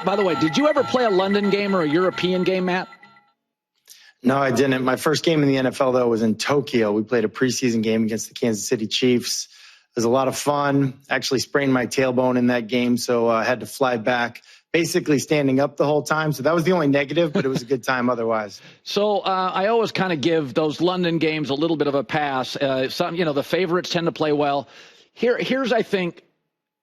By the way, did you ever play a London game or a European game, Matt? No, I didn't. My first game in the NFL, though, was in Tokyo. We played a preseason game against the Kansas City Chiefs. It was a lot of fun. Actually sprained my tailbone in that game, so I had to fly back, basically standing up the whole time. So that was the only negative, but it was a good time otherwise. So I always kind of give those London games a little bit of a pass. The favorites tend to play well. Here's, I think,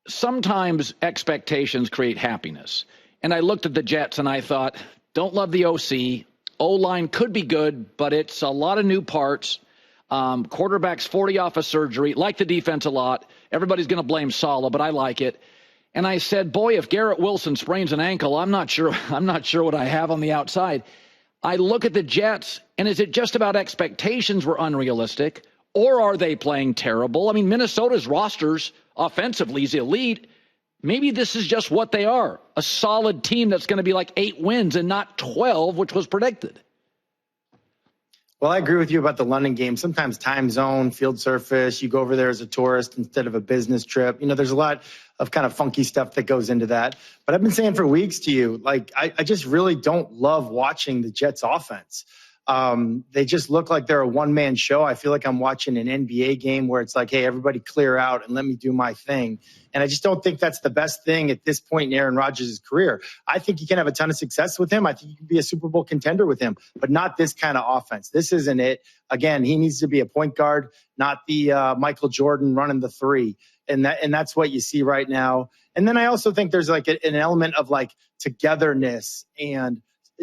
sometimes expectations create happiness. And I looked at the Jets and I thought, don't love the OC. O-line could be good, but it's a lot of new parts. Quarterback's 40 off of surgery. Like the defense a lot. Everybody's going to blame Saleh, but I like it. And I said, boy, if Garrett Wilson sprains an ankle, I'm not sure what I have on the outside. I look at the Jets, and is it just about expectations were unrealistic, or are they playing terrible? I mean, Minnesota's rosters offensively is elite. Maybe this is just what they are, a solid team that's going to be like 8 wins and not 12, which was predicted. Well, I agree with you about the London game. Sometimes time zone, field surface, you go over there as a tourist instead of a business trip. There's a lot of kind of funky stuff that goes into that. But I've been saying for weeks to you, I just really don't love watching the Jets offense. They just look like they're a one-man show. I feel like I'm watching an NBA game where it's like, hey, everybody clear out and let me do my thing. And I just don't think that's the best thing at this point in Aaron Rodgers' career. I think you can have a ton of success with him. I think you can be a Super Bowl contender with him, but not this kind of offense. This isn't it. Again, he needs to be a point guard, not the Michael Jordan running the three. And that's what you see right now. And then I also think there's like an element of like togetherness and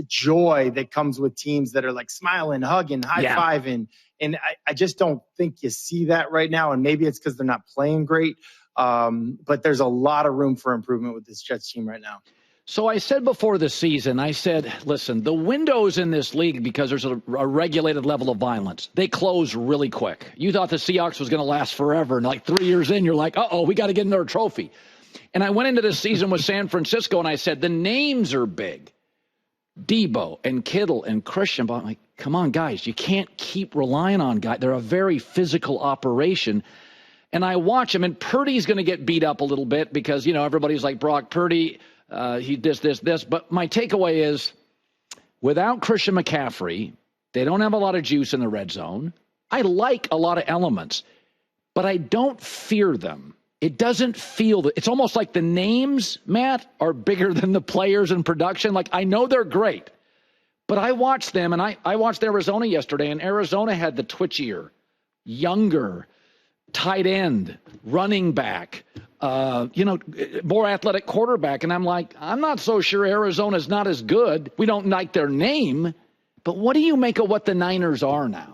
joy that comes with teams that are like smiling, hugging, high-fiving. And I just don't think you see that right now. And maybe it's because they're not playing great. But there's a lot of room for improvement with this Jets team right now. So I said before the season, I said, listen, the windows in this league, because there's a regulated level of violence, they close really quick. You thought the Seahawks was going to last forever. And like 3 years in, you're like, we got to get another trophy. And I went into this season with San Francisco and I said, the names are big. Debo and Kittle and Christian, but I'm like, come on, guys, you can't keep relying on guys. They're a very physical operation. And I watch him, and Purdy's going to get beat up a little bit because, everybody's like Brock Purdy, he this. But my takeaway is, without Christian McCaffrey, they don't have a lot of juice in the red zone. I like a lot of elements, but I don't fear them. It doesn't feel that it's almost like the names, Matt, are bigger than the players in production. Like, I know they're great, but I watched them, and I watched Arizona yesterday, and Arizona had the twitchier, younger, tight end, running back, more athletic quarterback. And I'm like, I'm not so sure Arizona's not as good. We don't like their name, but what do you make of what the Niners are now?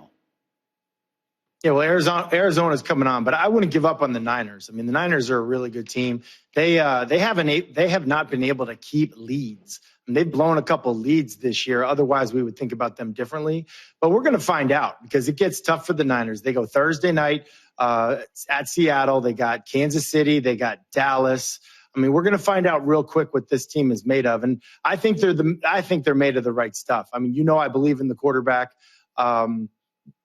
Yeah, well, Arizona's coming on, but I wouldn't give up on the Niners. I mean, the Niners are a really good team. They have not been able to keep leads. And they've blown a couple leads this year. Otherwise, we would think about them differently. But we're going to find out because it gets tough for the Niners. They go Thursday night at Seattle. They got Kansas City. They got Dallas. I mean, we're going to find out real quick what this team is made of. And I think they're made of the right stuff. I mean, I believe in the quarterback.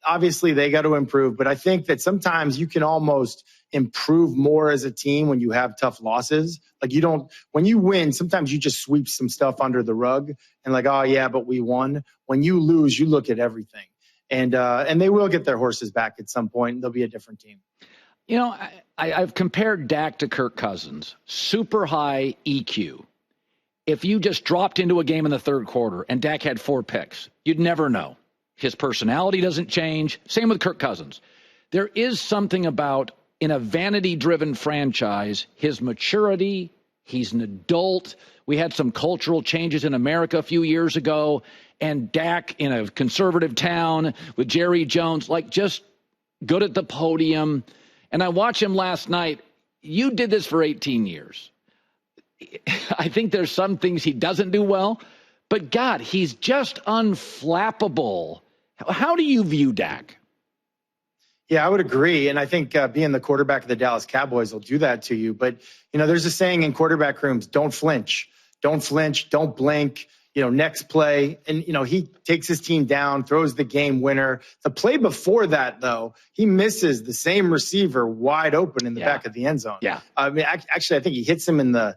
Obviously, they got to improve, but I think that sometimes you can almost improve more as a team when you have tough losses. Like when you win, sometimes you just sweep some stuff under the rug and like, oh yeah, but we won. When you lose, you look at everything, and they will get their horses back at some point. And they'll be a different team. I've compared Dak to Kirk Cousins, super high EQ. If you just dropped into a game in the third quarter and Dak had 4 picks, you'd never know. His personality doesn't change. Same with Kirk Cousins. There is something about, in a vanity-driven franchise, his maturity. He's an adult. We had some cultural changes in America a few years ago, and Dak in a conservative town with Jerry Jones, like just good at the podium. And I watched him last night. You did this for 18 years. I think there's some things he doesn't do well, but God, he's just unflappable. How do you view Dak? Yeah, I would agree. And I think being the quarterback of the Dallas Cowboys will do that to you. But, there's a saying in quarterback rooms, don't flinch, don't blink. next play. And, he takes his team down, throws the game winner. The play before that, though, he misses the same receiver wide open in the back of the end zone. Yeah. I mean, actually, I think he hits him in the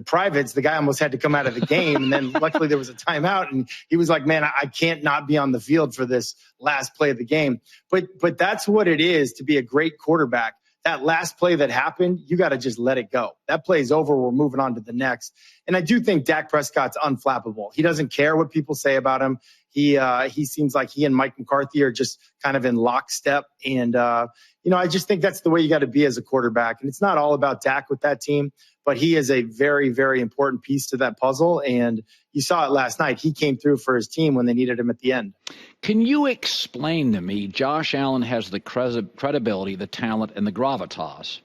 privates. The guy almost had to come out of the game. And then luckily there was a timeout. And he was like, man, I can't not be on the field for this last play of the game. But that's what it is to be a great quarterback. That last play that happened, you got to just let it go. That play is over. We're moving on to the next. And I do think Dak Prescott's unflappable. He doesn't care what people say about him. He seems like he and Mike McCarthy are just kind of in lockstep. And, I just think that's the way you got to be as a quarterback. And it's not all about Dak with that team, but he is a very, very important piece to that puzzle. And you saw it last night. He came through for his team when they needed him at the end. Can you explain to me, Josh Allen has the credibility, the talent, and the gravitas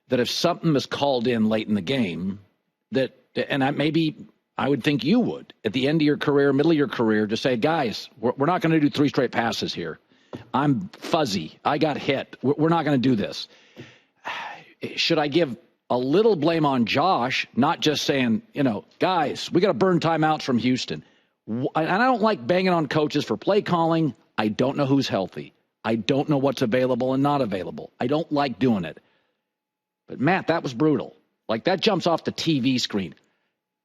that if something is called in late in the game, I would think you would, at the end of your career, middle of your career, to say, guys, we're not going to do 3 straight passes here. I'm fuzzy. I got hit. We're not going to do this. Should I give a little blame on Josh, not just saying, guys, we got to burn timeouts from Houston? And I don't like banging on coaches for play calling. I don't know who's healthy. I don't know what's available and not available. I don't like doing it. But, Matt, that was brutal. Like, that jumps off the TV screen.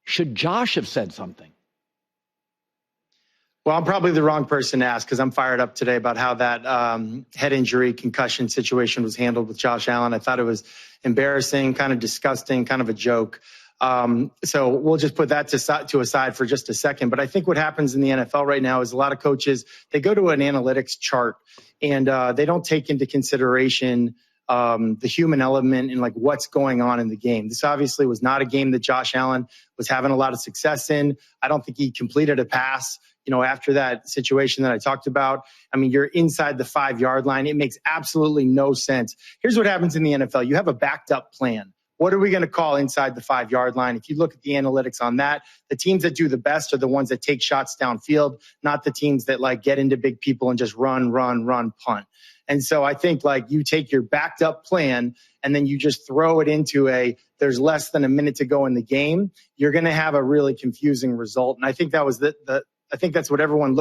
Should Josh have said something? Well, I'm probably the wrong person to ask because I'm fired up today about how that head injury concussion situation was handled with Josh Allen. I thought it was embarrassing, kind of disgusting, kind of a joke. So we'll just put that to aside for just a second. But I think what happens in the NFL right now is a lot of coaches, they go to an analytics chart and they don't take into consideration the human element and like what's going on in the game. This obviously was not a game that Josh Allen was having a lot of success in. I don't think he completed a pass, after that situation that I talked about. I mean, you're inside the 5-yard line. It makes absolutely no sense. Here's what happens in the NFL. You have a backed up plan. What are we going to call inside the 5-yard line? If you look at the analytics on that, the teams that do the best are the ones that take shots downfield, not the teams that like get into big people and just run, punt. And so I think like you take your backed up plan and then you just throw it into there's less than a minute to go in the game. You're going to have a really confusing result. And I think that was I think that's what everyone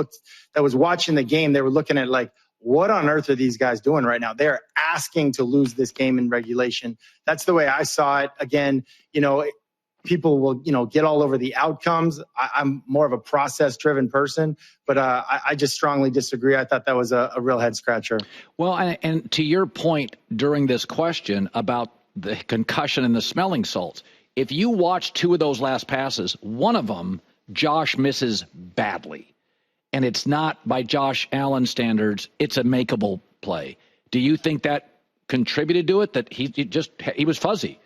that was watching the game. They were looking at like, what on earth are these guys doing right now? They're asking to lose this game in regulation. That's the way I saw it. Again, people will, get all over the outcomes. I'm more of a process-driven person, but I just strongly disagree. I thought that was a real head-scratcher. Well, and to your point during this question about the concussion and the smelling salts, if you watch 2 of those last passes, one of them, Josh misses badly. And it's not by Josh Allen standards, it's a makeable play. Do you think that contributed to it, that he was fuzzy?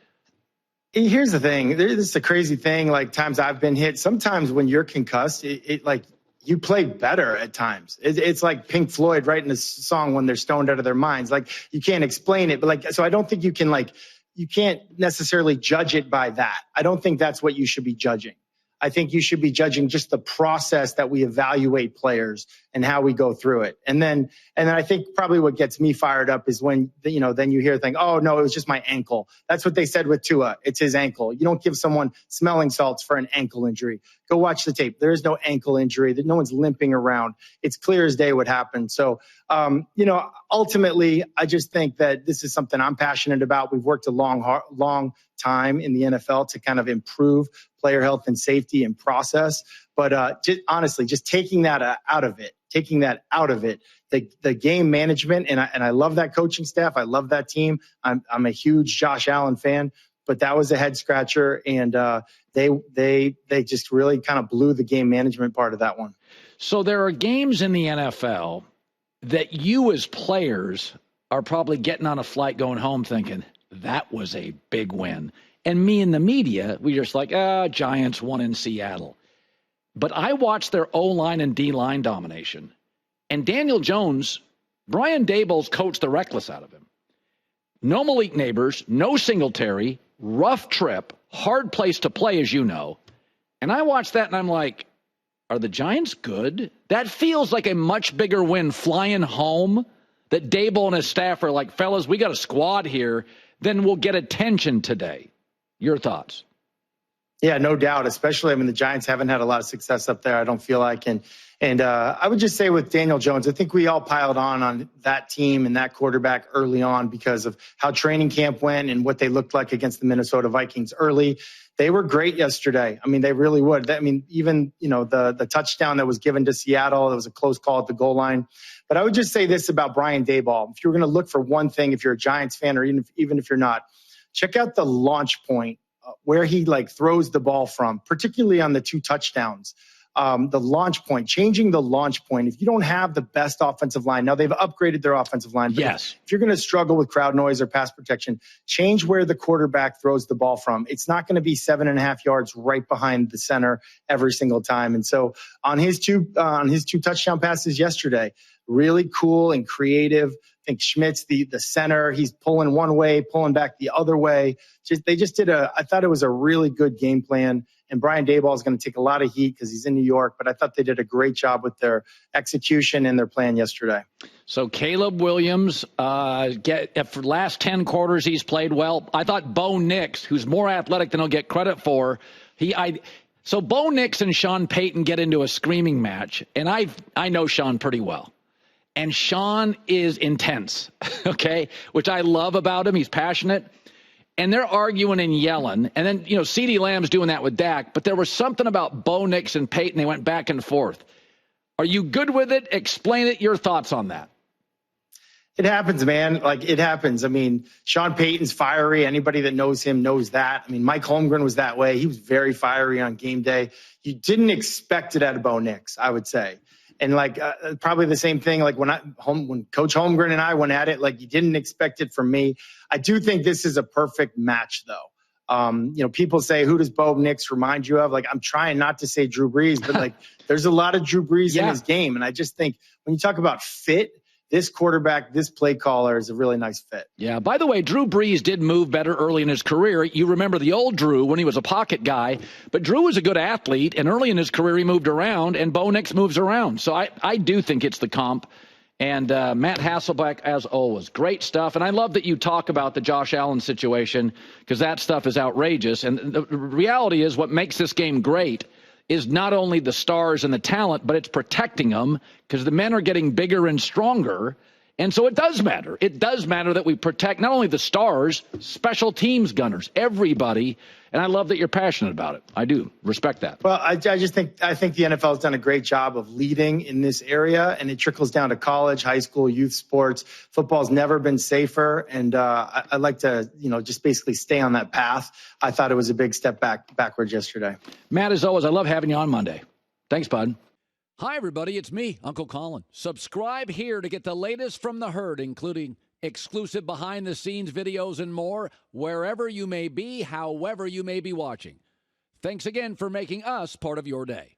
Here's the thing. This is a crazy thing. Like times I've been hit. Sometimes when you're concussed, it like you play better at times. It's like Pink Floyd writing a song when they're stoned out of their minds. Like you can't explain it, but so I don't think you can't necessarily judge it by that. I don't think that's what you should be judging. I think you should be judging just the process that we evaluate players and how we go through it. And then I think probably what gets me fired up is when, then you hear things, oh no, it was just my ankle. That's what they said with Tua. It's his ankle. You don't give someone smelling salts for an ankle injury. Go watch the tape. There is no ankle injury. No one's limping around. It's clear as day what happened. So, ultimately, I just think that this is something I'm passionate about. We've worked a long time in the NFL to kind of improve player health and safety and process. But honestly, just taking that out of it, the game management, and I love that coaching staff. I love that team. I'm a huge Josh Allen fan, but that was a head scratcher, and they just really kind of blew the game management part of that one. So there are games in the NFL that you as players are probably getting on a flight going home thinking, that was a big win. And me and the media, we just like, Giants won in Seattle. But I watched their O-line and D-line domination. And Daniel Jones, Brian Daboll's coached the reckless out of him. No Malik Neighbors, no Singletary, rough trip, hard place to play, as you know. And I watched that and I'm like, are the Giants good? That feels like a much bigger win flying home, that Daboll and his staff are like, fellas, we got a squad here, then we'll get attention today. Your thoughts? Yeah, no doubt. Especially, I mean, the Giants haven't had a lot of success up there, I don't feel like. And I would just say with Daniel Jones, I think we all piled on that team and that quarterback early on because of how training camp went and what they looked like against the Minnesota Vikings early. They were great yesterday. I mean, they really would. I mean, even, the touchdown that was given to Seattle, it was a close call at the goal line. But I would just say this about Brian Daboll. If you're going to look for one thing, if you're a Giants fan or even if you're not, check out the launch point where he throws the ball from, particularly on the 2 touchdowns. The launch point, changing the launch point. If you don't have the best offensive line, now they've upgraded their offensive line. But yes. If you're going to struggle with crowd noise or pass protection, change where the quarterback throws the ball from. It's not going to be 7.5 yards right behind the center every single time. And so on his two touchdown passes yesterday, really cool and creative. I think Schmidt's the center. He's pulling one way, pulling back the other way. I thought it was a really good game plan. And Brian Daboll is going to take a lot of heat because he's in New York, but I thought they did a great job with their execution and their plan yesterday. So Caleb Williams, for the last 10 quarters, he's played well. I thought Bo Nix, who's more athletic than he'll get credit for, so Bo Nix and Sean Payton get into a screaming match, and I know Sean pretty well. And Sean is intense, okay, which I love about him. He's passionate. And they're arguing and yelling. And then, CeeDee Lamb's doing that with Dak. But there was something about Bo Nix and Peyton. They went back and forth. Are you good with it? Explain it. Your thoughts on that. It happens, man. It happens. I mean, Sean Payton's fiery. Anybody that knows him knows that. I mean, Mike Holmgren was that way. He was very fiery on game day. You didn't expect it out of Bo Nix, I would say. And probably the same thing, when Coach Holmgren and I went at it, you didn't expect it from me. I do think this is a perfect match, though. People say, who does Bo Nix remind you of? I'm trying not to say Drew Brees, but there's a lot of Drew Brees in his game. And I just think when you talk about fit, this quarterback, this play caller is a really nice fit. Yeah. By the way, Drew Brees did move better early in his career. You remember the old Drew when he was a pocket guy, but Drew was a good athlete, and early in his career he moved around, and Bo Nix moves around. So I do think it's the comp. And Matt Hasselbeck, as always, great stuff. And I love that you talk about the Josh Allen situation because that stuff is outrageous. And the reality is what makes this game great is not only the stars and the talent, but it's protecting them because the men are getting bigger and stronger. And so it does matter. It does matter that we protect not only the stars, special teams gunners, everybody. And I love that you're passionate about it. I do respect that. Well, I think the NFL has done a great job of leading in this area, and it trickles down to college, high school, youth sports. Football's never been safer, and I like to, just basically stay on that path. I thought it was a big step backwards yesterday. Matt, as always, I love having you on Monday. Thanks, bud. Hi, everybody. It's me, Uncle Colin. Subscribe here to get the latest from the herd, including exclusive behind-the-scenes videos and more, wherever you may be, however you may be watching. Thanks again for making us part of your day.